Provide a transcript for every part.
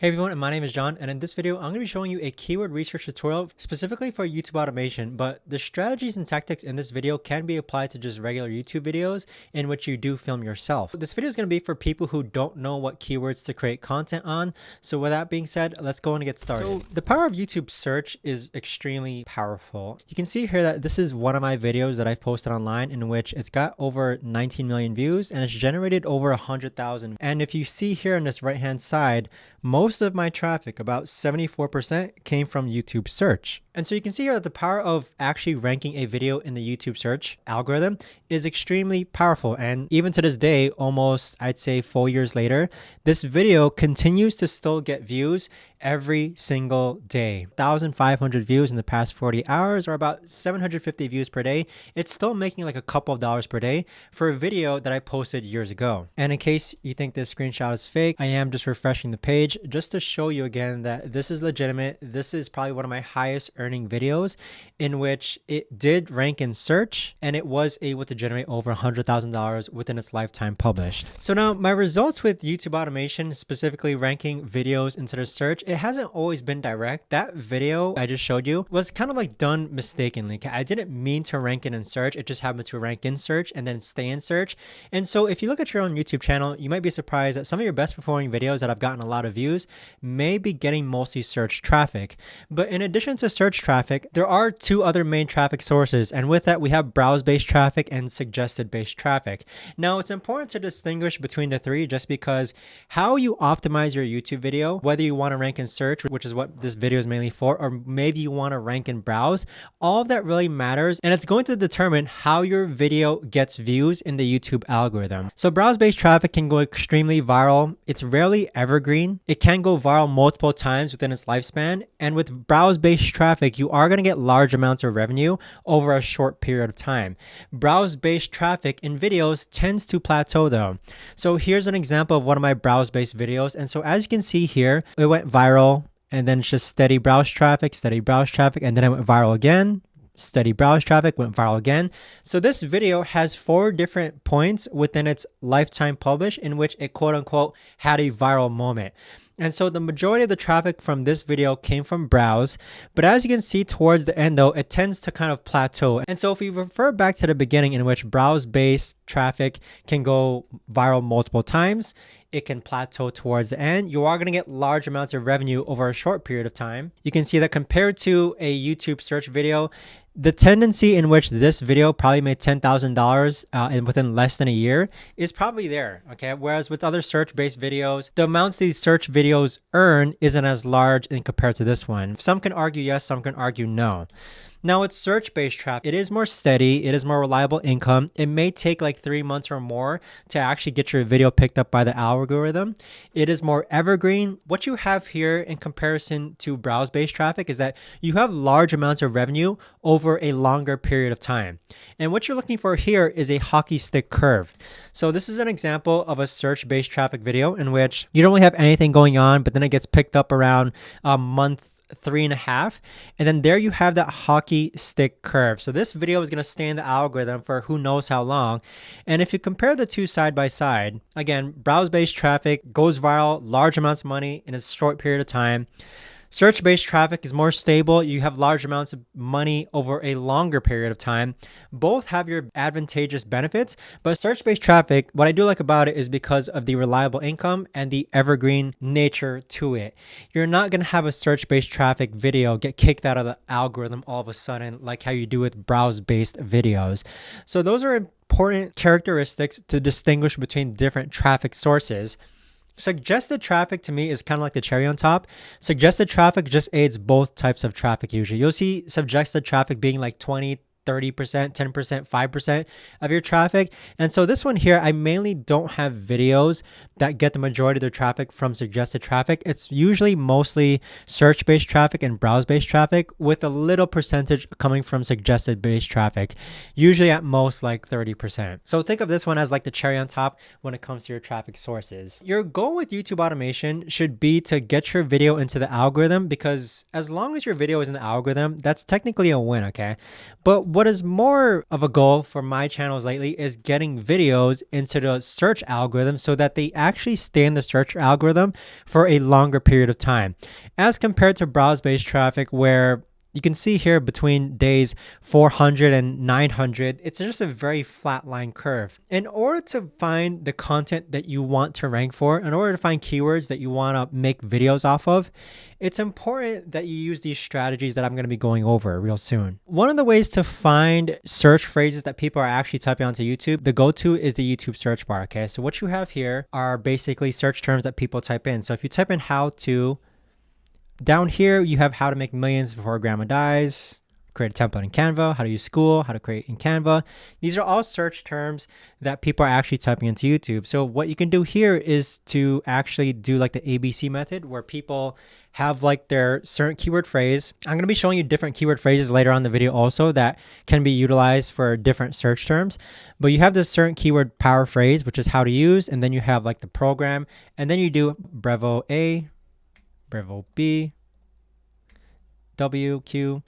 Hey everyone, and my name is John, and in this video, I'm going to be showing you a keyword research tutorial specifically for YouTube automation, but the strategies and tactics in this video can be applied to just regular YouTube videos in which you do film yourself. This video is going to be for people who don't know what keywords to create content on, so with that being said, let's go and get started. So the power of YouTube search is extremely powerful. You can see here that this is one of my videos that I've posted online in which it's got over 19 million views and it's generated over 100,000. And if you see here on this right hand side, most of my traffic, about 74%, came from YouTube search. And so you can see here that the power of actually ranking a video in the YouTube search algorithm is extremely powerful. And even to this day, almost I'd say 4 years later, this video continues to still get views every single day. 1,500 views in the past 40 hours or about 750 views per day. It's still making like a couple of dollars per day for a video that I posted years ago. And in case you think this screenshot is fake, I am just refreshing the page just to show you again that this is legitimate. This is probably one of my highest earning videos in which it did rank in search and it was able to generate over $100,000 within its lifetime published. So now my results with YouTube automation, specifically ranking videos into the search, it hasn't always been direct. That video I just showed you was kind of like done mistakenly. I didn't mean to rank it in search. It just happened to rank in search and then stay in search. And so if you look at your own YouTube channel, you might be surprised that some of your best performing videos that have gotten a lot of views may be getting mostly search traffic. But in addition to search traffic, there are two other main traffic sources. And with that, we have browse-based traffic and suggested-based traffic. Now, it's important to distinguish between the three just because how you optimize your YouTube video, whether you want to rank in search, which is what this video is mainly for, or maybe you want to rank in browse, all of that really matters. And it's going to determine how your video gets views in the YouTube algorithm. So browse-based traffic can go extremely viral. It's rarely evergreen. It can go viral multiple times within its lifespan. And with browse-based traffic, you are going to get large amounts of revenue over a short period of time. Browse-based traffic in videos tends to plateau though. So here's an example of one of my browse-based videos. And so as you can see here, it went viral and then it's just steady browse traffic, and then it went viral again. Steady browse traffic, went viral again. So this video has 4 different points within its lifetime publish in which it quote unquote had a viral moment. And so the majority of the traffic from this video came from browse, but as you can see towards the end though, it tends to kind of plateau. And so if we refer back to the beginning in which browse-based traffic can go viral multiple times, it can plateau towards the end. You are going to get large amounts of revenue over a short period of time. You can see that compared to a YouTube search video, the tendency in which this video probably made $10,000 and within less than a year is probably there, okay? Whereas with other search-based videos, the amounts these search videos earn isn't as large in compared to this one. Some can argue yes, some can argue no. Now with search-based traffic, it is more steady, it is more reliable income. It may take like 3 months or more to actually get your video picked up by the algorithm. It is more evergreen. What you have here in comparison to browse-based traffic is that you have large amounts of revenue over a longer period of time. And what you're looking for here is a hockey stick curve. So this is an example of a search-based traffic video in which you don't really have anything going on, but then it gets picked up around a month, 3.5, and then there you have that hockey stick curve. So this video is going to stay in the algorithm for who knows how long. And if you compare the two side by side, again, browse-based traffic goes viral, large amounts of money in a short period of time. Search-based traffic is more stable. You have large amounts of money over a longer period of time. Both have your advantageous benefits, but search-based traffic, what I do like about it is because of the reliable income and the evergreen nature to it. You're not going to have a search-based traffic video get kicked out of the algorithm all of a sudden like how you do with browse-based videos. So those are important characteristics to distinguish between different traffic sources. Suggested traffic to me is kind of like the cherry on top. Suggested traffic just aids both types of traffic usually. You'll see suggested traffic being like 20, 30%, 10%, 5% of your traffic. And so this one here, I mainly don't have videos that get the majority of their traffic from suggested traffic. It's usually mostly search-based traffic and browse-based traffic with a little percentage coming from suggested-based traffic, usually at most like 30%. So think of this one as like the cherry on top when it comes to your traffic sources. Your goal with YouTube automation should be to get your video into the algorithm because as long as your video is in the algorithm, that's technically a win, okay? But what is more of a goal for my channels lately is getting videos into the search algorithm so that they actually stay in the search algorithm for a longer period of time, as compared to browse-based traffic where you can see here between days 400 and 900, it's just a very flat line curve. In order to find the content that you want to rank for, in order to find keywords that you want to make videos off of, it's important that you use these strategies that I'm going to be going over real soon. One of the ways to find search phrases that people are actually typing onto YouTube, the go-to is the YouTube search bar, okay? So what you have here are basically search terms that people type in. So if you type in how to, down here, you have how to make millions before grandma dies, create a template in Canva, how to use school, how to create in Canva. These are all search terms that people are actually typing into YouTube. So what you can do here is to actually do like the ABC method where people have like their certain keyword phrase. I'm going to be showing you different keyword phrases later on in the video also that can be utilized for different search terms. But you have this certain keyword power phrase, which is how to use, and then you have like the program, and then you do Brevo A, Brevo B, W, Q.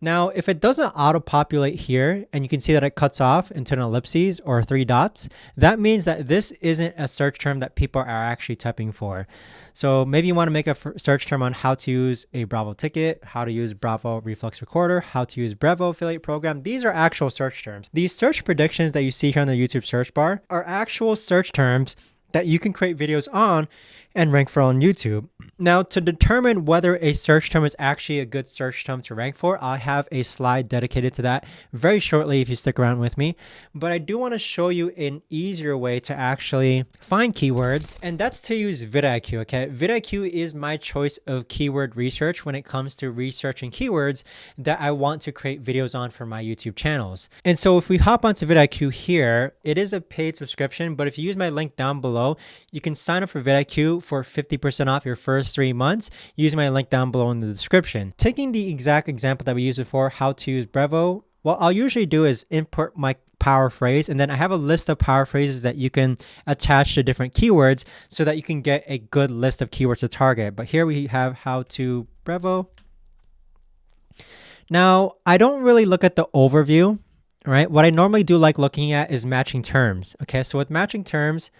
Now, if it doesn't auto-populate here, and you can see that it cuts off into an ellipses or 3 dots, that means that this isn't a search term that people are actually typing for. So maybe you want to make a search term on how to use a Bravo ticket, how to use Bravo Reflex Recorder, how to use Brevo affiliate program. These are actual search terms. These search predictions that you see here on the YouTube search bar are actual search terms that you can create videos on and rank for on YouTube. Now, to determine whether a search term is actually a good search term to rank for, I have a slide dedicated to that very shortly if you stick around with me. But I do want to show you an easier way to actually find keywords, and that's to use vidIQ, okay? vidIQ is my choice of keyword research when it comes to researching keywords that I want to create videos on for my YouTube channels. And so if we hop onto vidIQ here, it is a paid subscription, but if you use my link down below, you can sign up for vidIQ for 50% off your first 3 months using my link down below in the description. Taking the exact example that we used before, how to use Brevo, what I'll usually do is import my power phrase, and then I have a list of power phrases that you can attach to different keywords so that you can get a good list of keywords to target. But here we have how to Brevo. Now, I don't really look at the overview, right? What I normally do like looking at is matching terms. Okay, so with matching terms,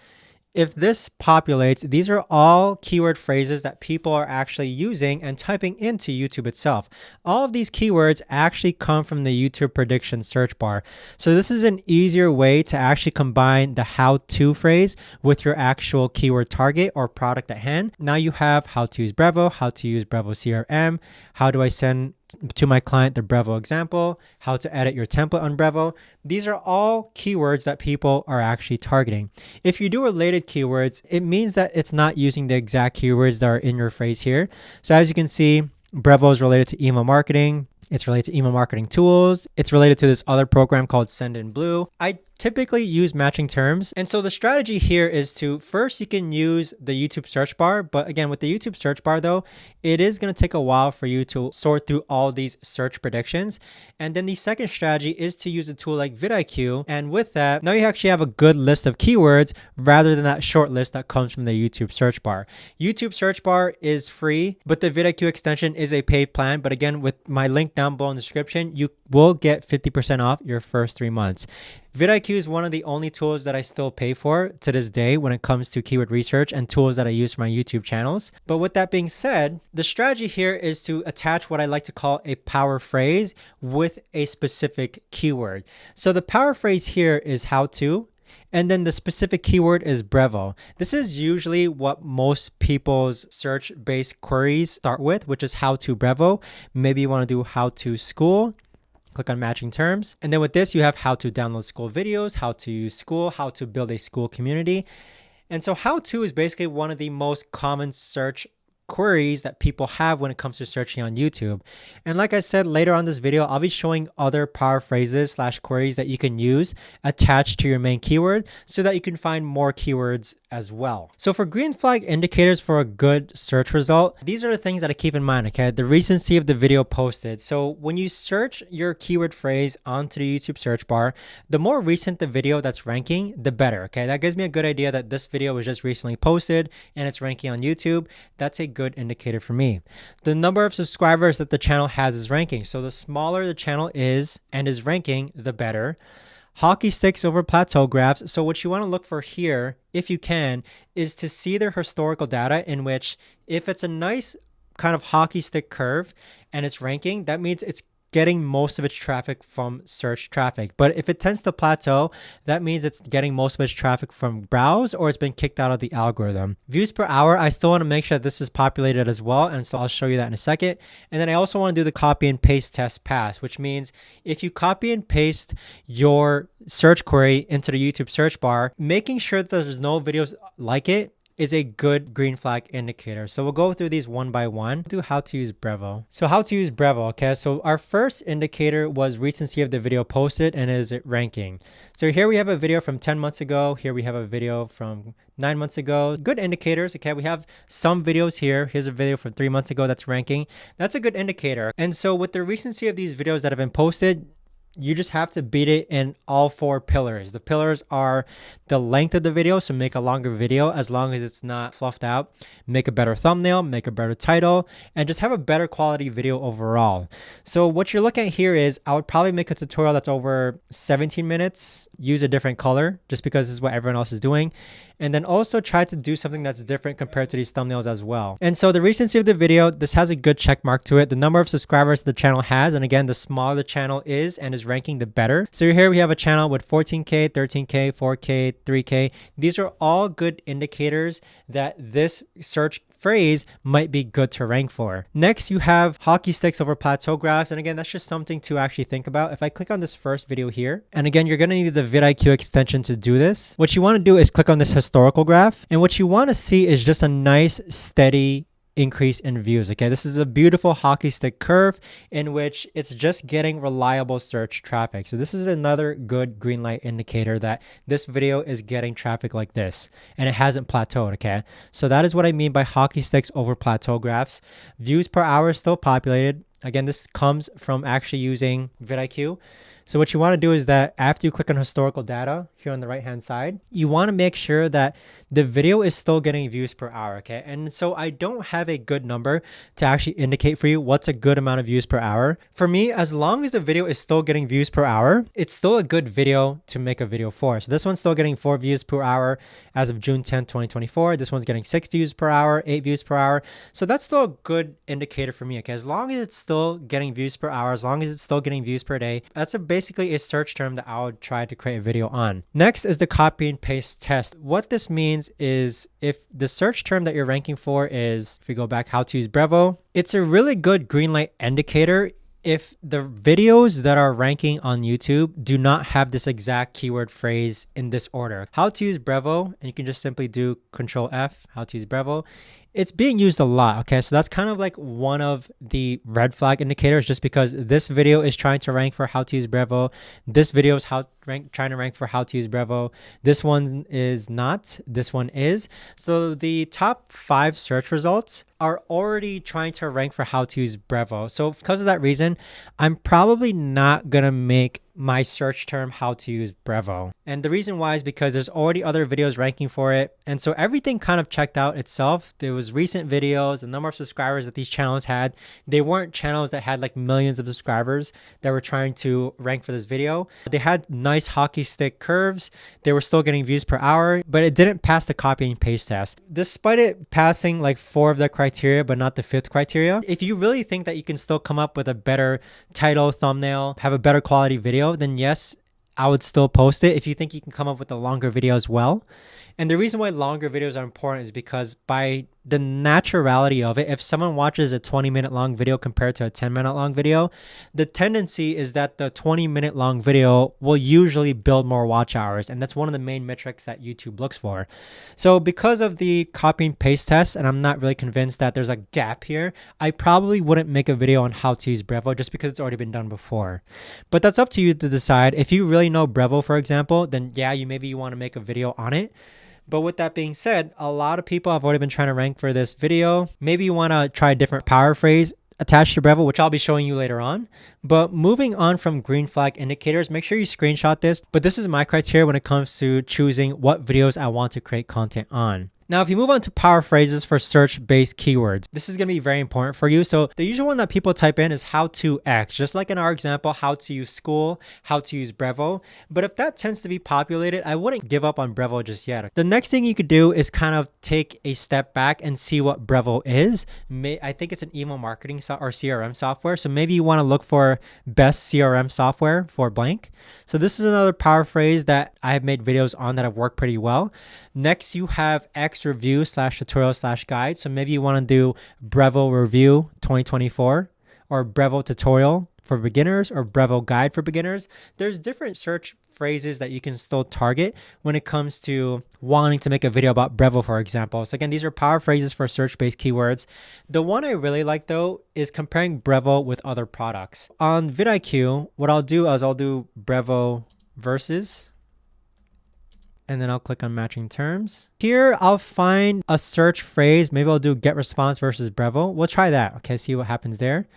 if this populates, these are all keyword phrases that people are actually using and typing into YouTube itself. All of these keywords actually come from the YouTube prediction search bar. So this is an easier way to actually combine the how-to phrase with your actual keyword target or product at hand. Now you have how to use Brevo, how to use Brevo CRM, how do I send to my client the Brevo example, how to edit your template on Brevo. These are all keywords that people are actually targeting. If you do related keywords, it means that it's not using the exact keywords that are in your phrase here. So as you can see, Brevo is related to email marketing. It's related to email marketing tools. It's related to this other program called Send in Blue. I typically use matching terms. And so the strategy here is to first you can use the YouTube search bar. But again, with the YouTube search bar though, it is going to take a while for you to sort through all these search predictions. And then the second strategy is to use a tool like vidIQ. And with that, now you actually have a good list of keywords rather than that short list that comes from the YouTube search bar. YouTube search bar is free, but the vidIQ extension is a paid plan. But again, with my link down below in the description, you will get 50% off your first 3 months. vidIQ is one of the only tools that I still pay for to this day when it comes to keyword research and tools that I use for my YouTube channels. But with that being said, the strategy here is to attach what I like to call a power phrase with a specific keyword. So the power phrase here is how to, and then the specific keyword is Brevo. This is usually what most people's search-based queries start with, which is how to Brevo. Maybe you want to do how to school. Click on matching terms. And then with this, you have how to download school videos, how to use school, how to build a school community. And so how to is basically one of the most common search queries that people have when it comes to searching on YouTube. And like I said, later on this video, I'll be showing other power phrases / queries that you can use attached to your main keyword so that you can find more keywords as well. So for green flag indicators for a good search result, these are the things that I keep in mind, okay? The recency of the video posted. So when you search your keyword phrase onto the YouTube search bar, the more recent the video that's ranking, the better, okay? That gives me a good idea that this video was just recently posted and it's ranking on YouTube. That's a good good indicator for me. The number of subscribers that the channel has is ranking. So the smaller the channel is and is ranking, the better. Hockey sticks over plateau graphs. So what you want to look for here, if you can, is to see their historical data, in which if it's a nice kind of hockey stick curve and it's ranking, that means it's getting most of its traffic from search traffic. But if it tends to plateau, that means it's getting most of its traffic from browse, or it's been kicked out of the algorithm. Views per hour, I still want to make sure that this is populated as well, and so I'll show you that in a second. And then I also want to do the copy and paste test pass, which means if you copy and paste your search query into the YouTube search bar, making sure that there's no videos like it is a good green flag indicator. So we'll go through these one by one. Do how to use Brevo. So how to use Brevo, okay? So our first indicator was recency of the video posted, and is it ranking. So here we have a video from 10 months ago. Here we have a video from 9 months ago. Good indicators, okay? We have some videos here. Here's a video from 3 months ago that's ranking. That's a good indicator. And so with the recency of these videos that have been posted, you just have to beat it in all 4 pillars. The pillars are the length of the video, so make a longer video as long as it's not fluffed out. Make a better thumbnail, make a better title, and just have a better quality video overall. So what you're looking at here is, I would probably make a tutorial that's over 17 minutes, use a different color, just because this is what everyone else is doing. And then also try to do something that's different compared to these thumbnails as well. And so the recency of the video, this has a good check mark to it. The number of subscribers the channel has, and again, the smaller the channel is and is ranking, the better. So here we have a channel with 14K, 13K, 4K, 3K. These are all good indicators that this search phrase might be good to rank for. Next, you have hockey sticks over plateau graphs. And again, that's just something to actually think about. If I click on this first video here, and again, you're going to need the vidIQ extension to do this. What you want to do is click on this historical graph. And what you want to see is just a nice, steady increase in views. Okay, this is a beautiful hockey stick curve in which it's just getting reliable search traffic. So this is another good green light indicator that this video is getting traffic like this, and it hasn't plateaued. Okay, so that is what I mean by hockey sticks over plateau graphs. Views per hour is still populated. Again, this comes from actually using vidIQ. So what you want to do is that after you click on historical data here on the right hand side, you want to make sure that the video is still getting views per hour, okay? And so I don't have a good number to actually indicate for you what's a good amount of views per hour. For me, as long as the video is still getting views per hour, it's still a good video to make a video for. So this one's still getting 4 views per hour as of June 10th, 2024. This one's getting 6 views per hour, 8 views per hour. So that's still a good indicator for me, okay? As long as it's still getting views per hour, as long as it's still getting views per day, that's basically a search term that I would try to create a video on. Next is the copy and paste test. What this means is if the search term that you're ranking for is, if we go back, how to use Brevo, it's a really good green light indicator if the videos that are ranking on YouTube do not have this exact keyword phrase in this order. How to use Brevo, and you can just simply do Control F, how to use Brevo. It's being used a lot, okay? So that's kind of like one of the red flag indicators, just because this video is trying to rank for how to use Brevo. This video is trying to rank for how to use Brevo. This one is not, this one is. So the top 5 search results are already trying to rank for how to use Brevo. So because of that reason, I'm probably not gonna make my search term how to use Brevo. And the reason why is because there's already other videos ranking for it. And so everything kind of checked out itself. There was recent videos, the number of subscribers that these channels had. They weren't channels that had like millions of subscribers that were trying to rank for this video. They had nice hockey stick curves. They were still getting views per hour, but it didn't pass the copy and paste test. Despite it passing like 4 of the criteria, but not the 5th criteria. If you really think that you can still come up with a better title, thumbnail, have a better quality video, then yes, I would still post it. If you think you can come up with a longer video as well. And the reason why longer videos are important is because by the naturality of it, if someone watches a 20-minute long video compared to a 10-minute long video, the tendency is that the 20-minute long video will usually build more watch hours. And that's one of the main metrics that YouTube looks for. So because of the copy and paste test, and I'm not really convinced that there's a gap here, I probably wouldn't make a video on how to use Brevo just because it's already been done before. But that's up to you to decide. If you really know Brevo, for example, then yeah, maybe you want to make a video on it. But with that being said, a lot of people have already been trying to rank for this video. Maybe you want to try a different power phrase attached to Brevo, which I'll be showing you later on. But moving on from green flag indicators, make sure you screenshot this. But this is my criteria when it comes to choosing what videos I want to create content on. Now, if you move on to power phrases for search-based keywords, this is going to be very important for you. So the usual one that people type in is how to X, just like in our example, how to use school, how to use Brevo. But if that tends to be populated, I wouldn't give up on Brevo just yet. The next thing you could do is kind of take a step back and see what Brevo is. I think it's an email marketing or CRM software. So maybe you want to look for best CRM software for blank. So this is another power phrase that I have made videos on that have worked pretty well. Next, you have X review / tutorial / guide. So maybe you want to do Brevo review 2024 or Brevo tutorial for beginners or Brevo guide for beginners. There's different search phrases that you can still target when it comes to wanting to make a video about Brevo, for example. So again, these are power phrases for search-based keywords. The one I really like though is comparing Brevo with other products. On vidIQ, what I'll do is I'll do Brevo versus, and then I'll click on matching terms. Here, I'll find a search phrase. Maybe I'll do get response versus Brevo. We'll try that. Okay, see what happens there.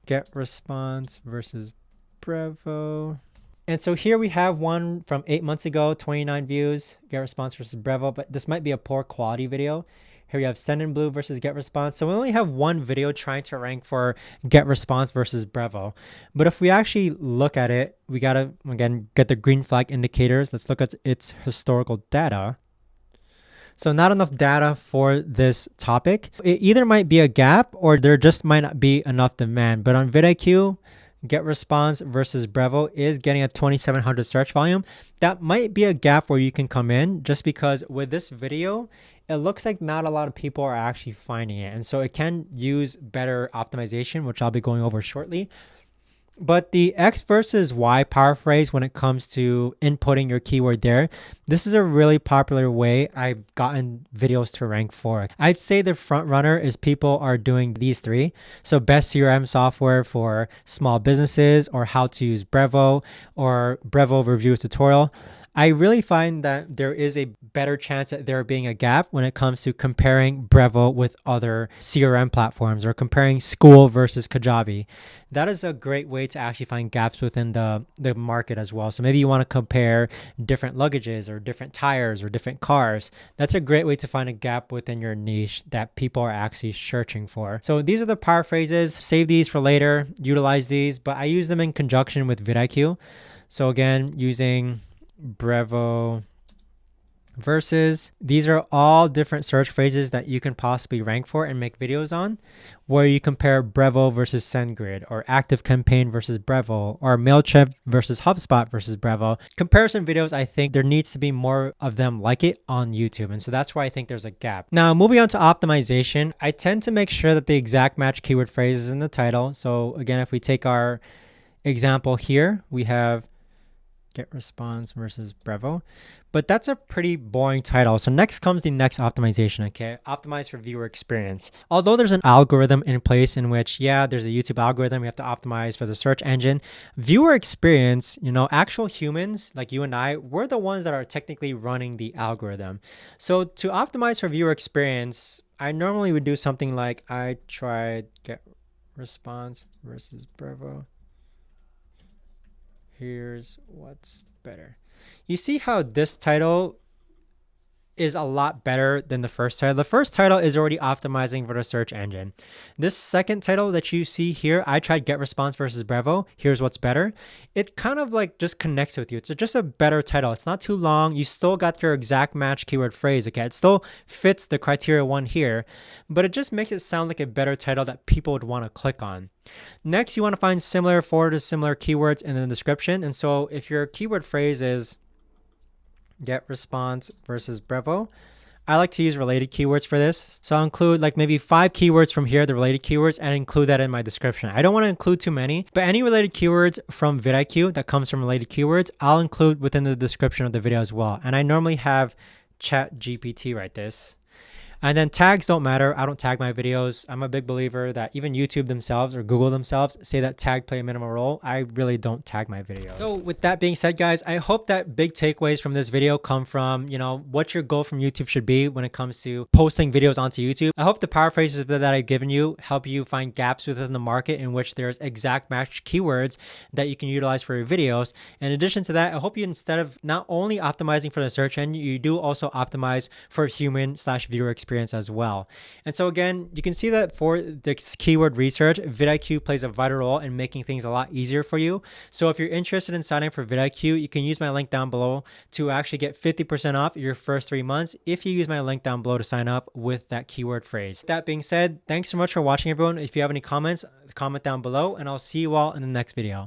Get response versus Brevo. And so here we have one from 8 months ago, 29 views, get response versus Brevo, but this might be a poor quality video. Here we have send in blue versus get response. So we only have one video trying to rank for get response versus Brevo. But if we actually look at it, we got to, again, get the green flag indicators. Let's look at its historical data. So not enough data for this topic. It either might be a gap or there just might not be enough demand. But on vidIQ, get response versus Brevo is getting a 2,700 search volume. That might be a gap where you can come in, just because with this video, it looks like not a lot of people are actually finding it. And so it can use better optimization, which I'll be going over shortly. But the X versus Y power phrase, when it comes to inputting your keyword there, this is a really popular way I've gotten videos to rank for. I'd say the front runner is people are doing these three. So best CRM software for small businesses, or how to use Brevo, or Brevo review tutorial. I really find that there is a better chance at there being a gap when it comes to comparing Brevo with other CRM platforms, or comparing school versus Kajabi. That is a great way to actually find gaps within the market as well. So maybe you want to compare different luggages or different tires or different cars. That's a great way to find a gap within your niche that people are actually searching for. So these are the power phrases. Save these for later, utilize these, but I use them in conjunction with vidIQ. So again, using Brevo versus, these are all different search phrases that you can possibly rank for and make videos on, where you compare Brevo versus SendGrid, or ActiveCampaign versus Brevo, or MailChimp versus HubSpot versus Brevo. Comparison videos, I think there needs to be more of them like it on YouTube. And so that's why I think there's a gap. Now, moving on to optimization, I tend to make sure that the exact match keyword phrase is in the title. So again, if we take our example here, we have get response versus Brevo, but that's a pretty boring title. So next comes the next optimization, okay? Optimize for viewer experience. Although there's an algorithm in place in which, yeah, there's a YouTube algorithm, we have to optimize for the search engine. Viewer experience, you know, actual humans like you and I, we're the ones that are technically running the algorithm. So to optimize for viewer experience, I normally would do something like I tried get response versus Brevo. Here's what's better. You see how this title is a lot better than the first title. The first title is already optimizing for the search engine. This second title that you see here, I tried get response versus Brevo. Here's what's better. It kind of like just connects with you. It's just a better title. It's not too long. You still got your exact match keyword phrase. Okay, it still fits the criteria one here, but it just makes it sound like a better title that people would want to click on. Next, you want to find similar keywords in the description. And so if your keyword phrase is get response versus Brevo, I like to use related keywords for this. So I'll include like maybe 5 keywords from here, the related keywords, and include that in my description. I don't want to include too many, but any related keywords from vidIQ that comes from related keywords, I'll include within the description of the video as well. And I normally have ChatGPT write this. And then tags don't matter. I don't tag my videos. I'm a big believer that even YouTube themselves or Google themselves say that tag play a minimal role. I really don't tag my videos. So with that being said, guys, I hope that big takeaways from this video come from, what your goal from YouTube should be when it comes to posting videos onto YouTube. I hope the paraphrases that I've given you help you find gaps within the market in which there's exact match keywords that you can utilize for your videos. In addition to that, I hope you, instead of not only optimizing for the search engine, you do also optimize for human/viewer experience as well. And so again, you can see that for this keyword research, vidIQ plays a vital role in making things a lot easier for you. So if you're interested in signing up for vidIQ, you can use my link down below to actually get 50% off your first 3 months if you use my link down below to sign up with that keyword phrase. That being said, thanks so much for watching, everyone. If you have any comments, comment down below, and I'll see you all in the next video.